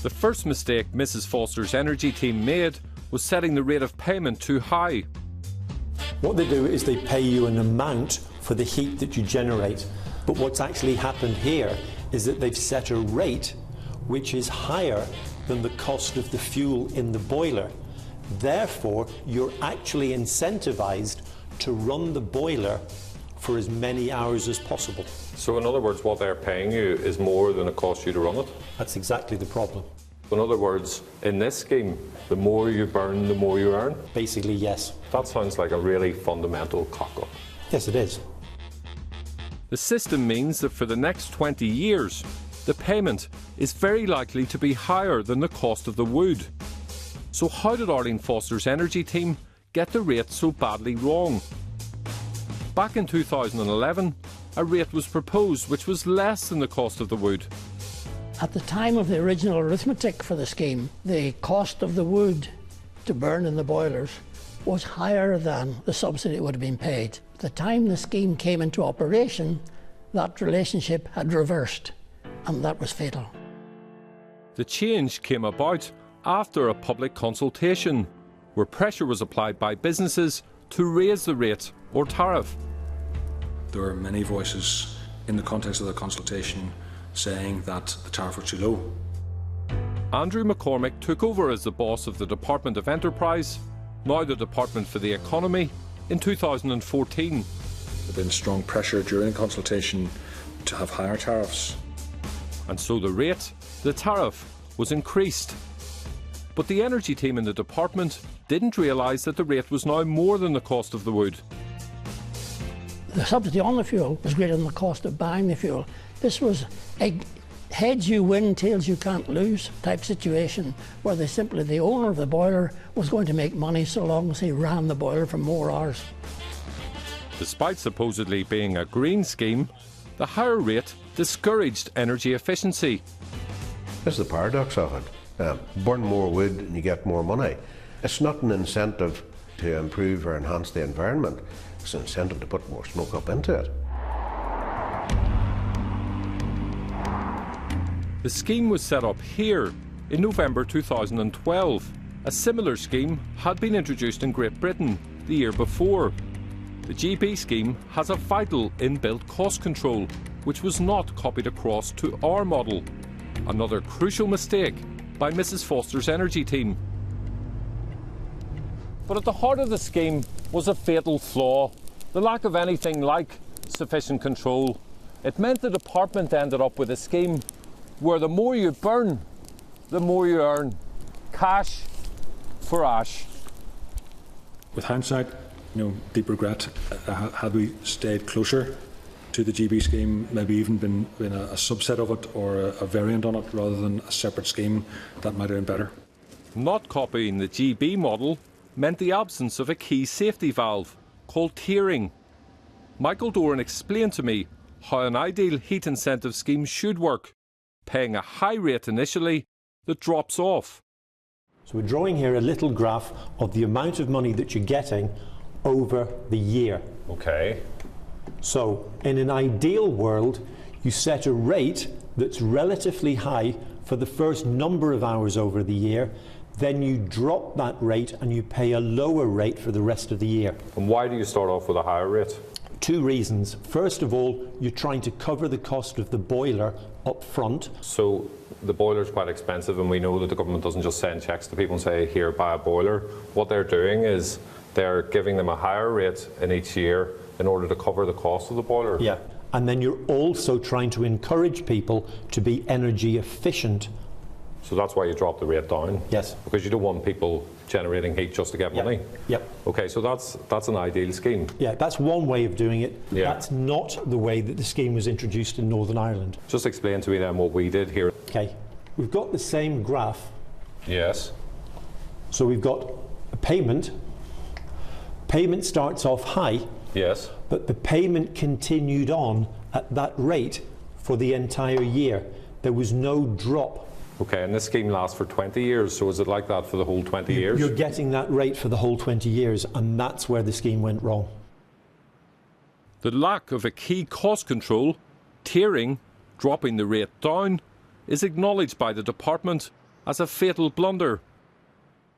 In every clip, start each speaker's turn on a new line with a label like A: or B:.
A: The first mistake Mrs. Foster's energy team made was setting the rate of payment too high.
B: What they do is they pay you an amount for the heat that you generate. But what's actually happened here is that they've set a rate which is higher than the cost of the fuel in the boiler. Therefore, you're actually incentivized to run the boiler for as many hours as possible.
A: So in other words, what they're paying you is more than it costs you to run it?
B: That's exactly the problem.
A: In other words, in this scheme, the more you burn, the more you earn?
B: Basically, yes.
A: That sounds like a really fundamental cock-up.
B: Yes, it is.
A: The system means that for the next 20 years, the payment is very likely to be higher than the cost of the wood. So how did Arlene Foster's energy team get the rate so badly wrong? Back in 2011, a rate was proposed which was less than the cost of the wood.
C: At the time of the original arithmetic for the scheme, the cost of the wood to burn in the boilers was higher than the subsidy would have been paid. At the time the scheme came into operation, that relationship had reversed, and that was fatal.
A: The change came about after a public consultation, where pressure was applied by businesses to raise the rate or tariff.
D: There are many voices in the context of the consultation saying that the tariff was too low.
A: Andrew McCormick took over as the boss of the Department of Enterprise, now the Department for the Economy, in 2014.
D: There's been strong pressure during the consultation to have higher tariffs.
A: And so the rate, the tariff, was increased. But the energy team in the department didn't realise that the rate was now more than the cost of the wood.
C: The subsidy on the fuel was greater than the cost of buying the fuel. This was a heads you win, tails you can't lose type situation, where the owner of the boiler was going to make money so long as he ran the boiler for more hours.
A: Despite supposedly being a green scheme, the higher rate discouraged energy efficiency.
E: This is the paradox of it. Burn more wood and you get more money. It's not an incentive to improve or enhance the environment. It's an incentive to put more smoke up into it.
A: The scheme was set up here in November 2012. A similar scheme had been introduced in Great Britain the year before. The GB scheme has a vital inbuilt cost control, which was not copied across to our model. Another crucial mistake by Mrs. Foster's energy team. But at the heart of the scheme was a fatal flaw, the lack of anything like sufficient control. It meant the department ended up with a scheme where the more you burn, the more you earn. Cash for ash.
D: With hindsight, deep regret, had we stayed closer to the GB scheme, maybe even been a subset of it or a variant on it rather than a separate scheme, that might have been better.
A: Not copying the GB model meant the absence of a key safety valve called tiering. Michael Doran explained to me how an ideal heat incentive scheme should work, paying a high rate initially that drops off.
B: So we're drawing here a little graph of the amount of money that you're getting over the year.
A: Okay.
B: So in an ideal world, you set a rate that's relatively high for the first number of hours over the year, then you drop that rate and you pay a lower rate for the rest of the year.
A: And why do you start off with a higher rate?
B: Two reasons. First of all, you're trying to cover the cost of the boiler up front.
A: So the boiler's quite expensive, and we know that the government doesn't just send checks to people and say, here, buy a boiler. What they're doing is they're giving them a higher rate in each year in order to cover the cost of the boiler.
B: Yeah, and then you're also trying to encourage people to be energy efficient.
A: So that's why you drop the rate down?
B: Yes.
A: Because you don't want people generating heat just to get money?
B: Yep.
A: Okay, so that's an ideal scheme.
B: Yeah, that's one way of doing it.
A: Yeah.
B: That's not the way that the scheme was introduced in Northern Ireland.
A: Just explain to me then what we did here.
B: Okay, we've got the same graph.
A: Yes.
B: So we've got a payment. Payment starts off high.
A: Yes.
B: But the payment continued on at that rate for the entire year. There was no drop.
A: Okay, and this scheme lasts for 20 years, so is it like that for the whole 20 years?
B: You're getting that rate for the whole 20 years, and that's where the scheme went wrong.
A: The lack of a key cost control, tiering, dropping the rate down, is acknowledged by the department, as a fatal blunder.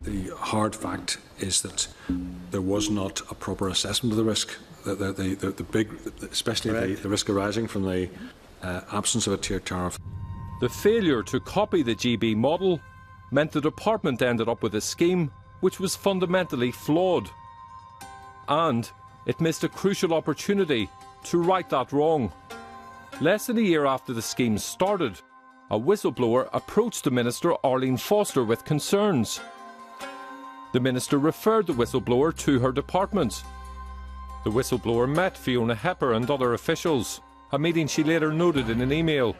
D: The hard fact is that there was not a proper assessment of the risk. Especially the risk arising from the absence of a tiered tariff.
A: The failure to copy the GB model meant the department ended up with a scheme which was fundamentally flawed. And it missed a crucial opportunity to right that wrong. Less than a year after the scheme started, a whistleblower approached the Minister Arlene Foster with concerns. The Minister referred the whistleblower to her department. The whistleblower met Fiona Hepper and other officials, a meeting she later noted in an email.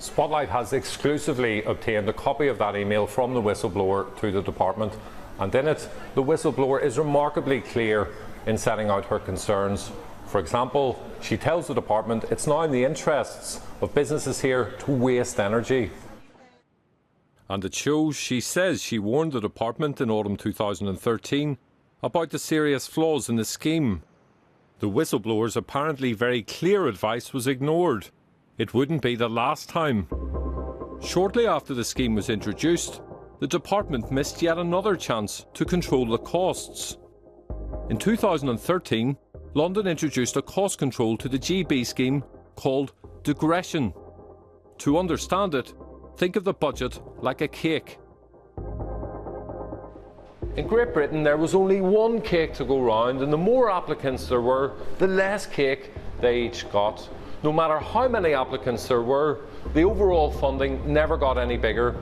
A: Spotlight has exclusively obtained a copy of that email from the whistleblower to the department, and in it, the whistleblower is remarkably clear in setting out her concerns. For example, she tells the department it's now in the interests of businesses here to waste energy. And it shows she says she warned the department in autumn 2013 about the serious flaws in the scheme. The whistleblower's apparently very clear advice was ignored. It wouldn't be the last time. Shortly after the scheme was introduced, the department missed yet another chance to control the costs. In 2013, London introduced a cost control to the GB scheme called digression. To understand it, think of the budget like a cake. In Great Britain, there was only one cake to go round, and the more applicants there were, the less cake they each got. No matter how many applicants there were, the overall funding never got any bigger.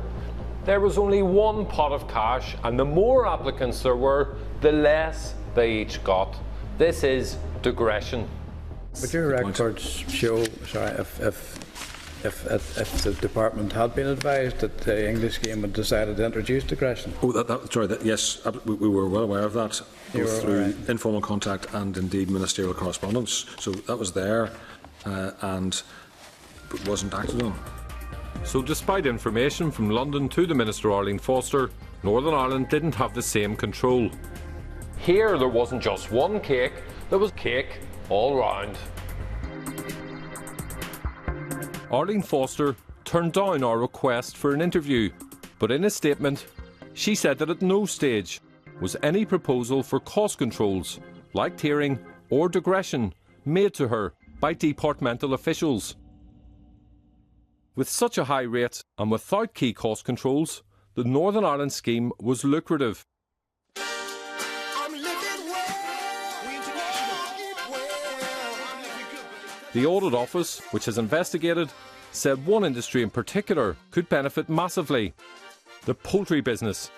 A: There was only one pot of cash, and the more applicants there were, the less they each got. This is digression.
F: But your records show, if the department had been advised that the English scheme had decided to introduce digression.
D: Yes, we were well aware of that, both through informal contact and indeed ministerial correspondence. So that was there, and it wasn't acted on.
A: So despite information from London to the Minister Arlene Foster, Northern Ireland didn't have the same control. Here there wasn't just one cake, there was cake all round. Arlene Foster turned down our request for an interview, but in a statement, she said that at no stage was any proposal for cost controls, like tiering or digression, made to her by departmental officials. With such a high rate and without key cost controls, the Northern Ireland scheme was lucrative. The Audit Office, which has investigated, said one industry in particular could benefit massively: the poultry business.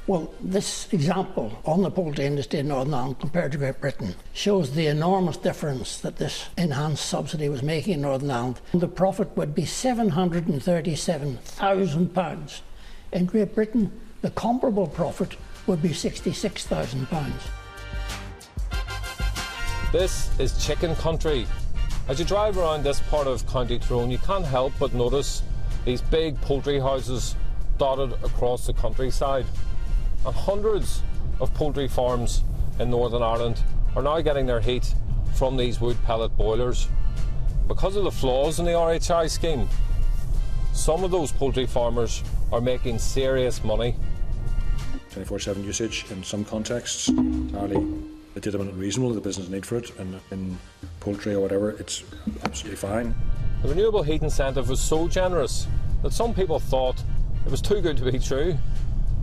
C: Well, this example on the poultry industry in Northern Ireland compared to Great Britain shows the enormous difference that this enhanced subsidy was making in Northern Ireland. The profit would be £737,000. In Great Britain, the comparable profit would be £66,000.
A: This is chicken country. As you drive around this part of County Tyrone, you can't help but notice these big poultry houses dotted across the countryside. And hundreds of poultry farms in Northern Ireland are now getting their heat from these wood pellet boilers. Because of the flaws in the RHI scheme, some of those poultry farmers are making serious money.
D: 24/7 usage in some contexts, entirely legitimate and reasonable, the business need for it, and in poultry or whatever, it's absolutely fine.
A: The renewable heat incentive was so generous that some people thought it was too good to be true,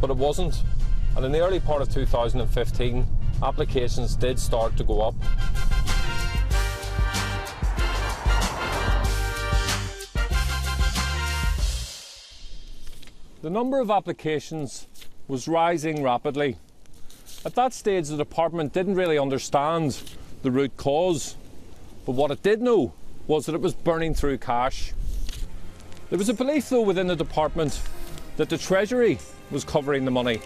A: but it wasn't. And in the early part of 2015, applications did start to go up. The number of applications was rising rapidly. At that stage, the department didn't really understand the root cause, but what it did know was that it was burning through cash. There was a belief, though, within the department that the Treasury was covering the money.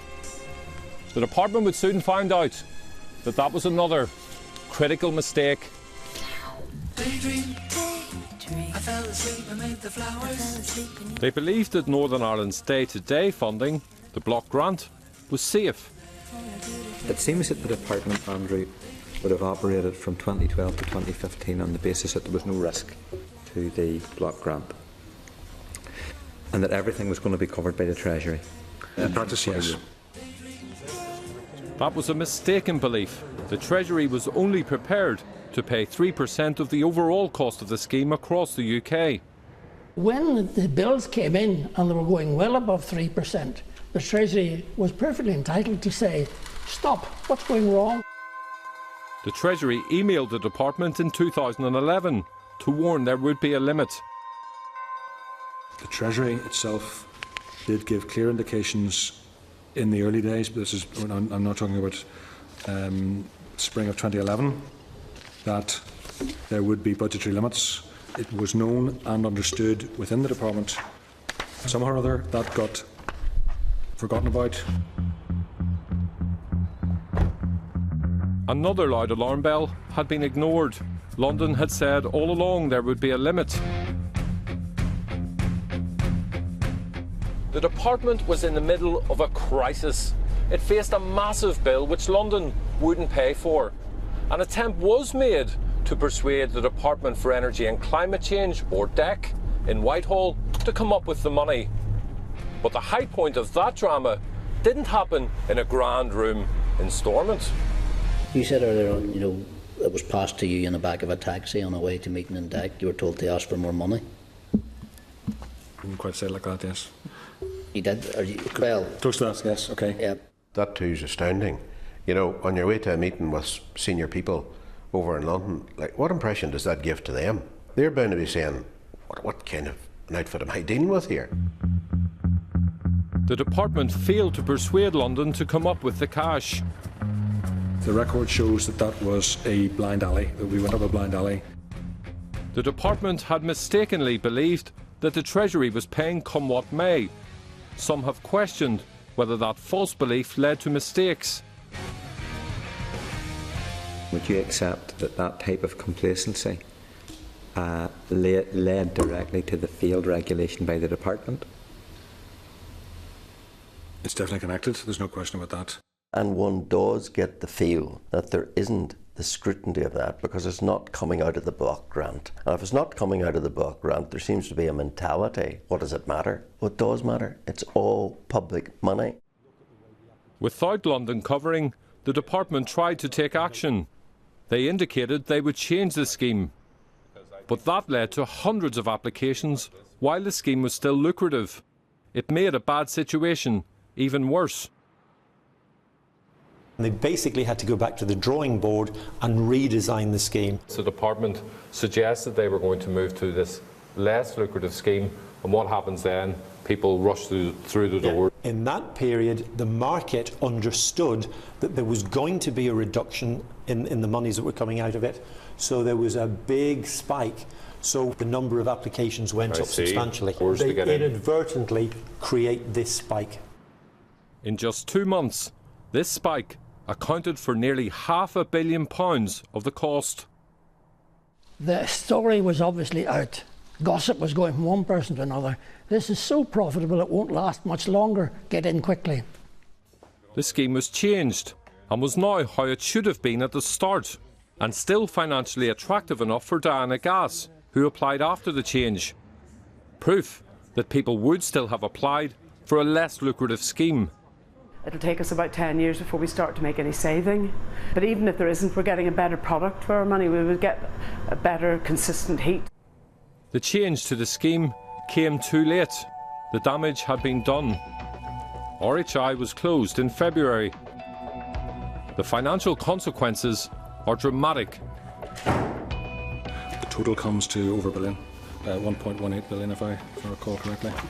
A: The department would soon find out that that was another critical mistake. They believed that Northern Ireland's day-to-day funding, the block grant, was safe.
G: It seems that the department, Andrew, would have operated from 2012 to 2015 on the basis that there was no risk to the block grant. And that everything was going to be covered by the Treasury.
D: In practice, yes.
A: That was a mistaken belief. The Treasury was only prepared to pay 3% of the overall cost of the scheme across the UK.
C: When the bills came in and they were going well above 3%, the Treasury was perfectly entitled to say, stop, what's going wrong?
A: The Treasury emailed the department in 2011 to warn there would be a limit.
D: The Treasury itself did give clear indications in the early days, but this is, I'm not talking about spring of 2011, that there would be budgetary limits. It was known and understood within the department. Somehow or other that got forgotten about.
A: Another loud alarm bell had been ignored. London had said all along there would be a limit. The department was in the middle of a crisis. It faced a massive bill which London wouldn't pay for. An attempt was made to persuade the Department for Energy and Climate Change, or DEC, in Whitehall to come up with the money. But the high point of that drama didn't happen in a grand room in Stormont.
H: You said earlier on, it was passed to you in the back of a taxi on the way to meeting in DEC. You were told to ask for more money.
D: Didn't quite say it like that, yes.
H: You did? Or well,
D: close to that, yes, okay.
H: Yeah.
E: That too is astounding. On your way to a meeting with senior people over in London, like, what impression does that give to them? They're bound to be saying, what kind of an outfit am I dealing with here?
A: The department failed to persuade London to come up with the cash.
D: The record shows that that was a blind alley, that we went up a blind alley.
A: The department had mistakenly believed that the Treasury was paying come what may. Some have questioned whether that false belief led to mistakes.
G: Would you accept that that type of complacency led directly to the failed regulation by the department?
D: It's definitely connected, there's no question about that.
I: And one does get the feel that there isn't the scrutiny of that because it's not coming out of the block grant. And if it's not coming out of the block grant, there seems to be a mentality. What does it matter? What does matter? It's all public money.
A: Without London covering, the department tried to take action. They indicated they would change the scheme. But that led to hundreds of applications while the scheme was still lucrative. It made a bad situation even worse.
B: They basically had to go back to the drawing board and redesign the scheme.
A: The department suggested they were going to move to this less lucrative scheme, and what happens then? People rush through the door.
B: In that period, the market understood that there was going to be a reduction in the monies that were coming out of it, so there was a big spike. So the number of applications went up substantially. They inadvertently create this spike.
A: In just 2 months, this spike accounted for nearly £500 million of the cost.
C: The story was obviously out. Gossip was going from one person to another. This is so profitable it won't last much longer. Get in quickly.
A: The scheme was changed and was now how it should have been at the start, and still financially attractive enough for Diana Gass, who applied after the change. Proof that people would still have applied for a less lucrative scheme.
J: It'll take us about 10 years before we start to make any saving. But even if there isn't, we're getting a better product for our money. We would get a better, consistent heat.
A: The change to the scheme came too late. The damage had been done. RHI was closed in February. The financial consequences are dramatic.
D: The total comes to over a billion, 1.18 billion if I recall correctly.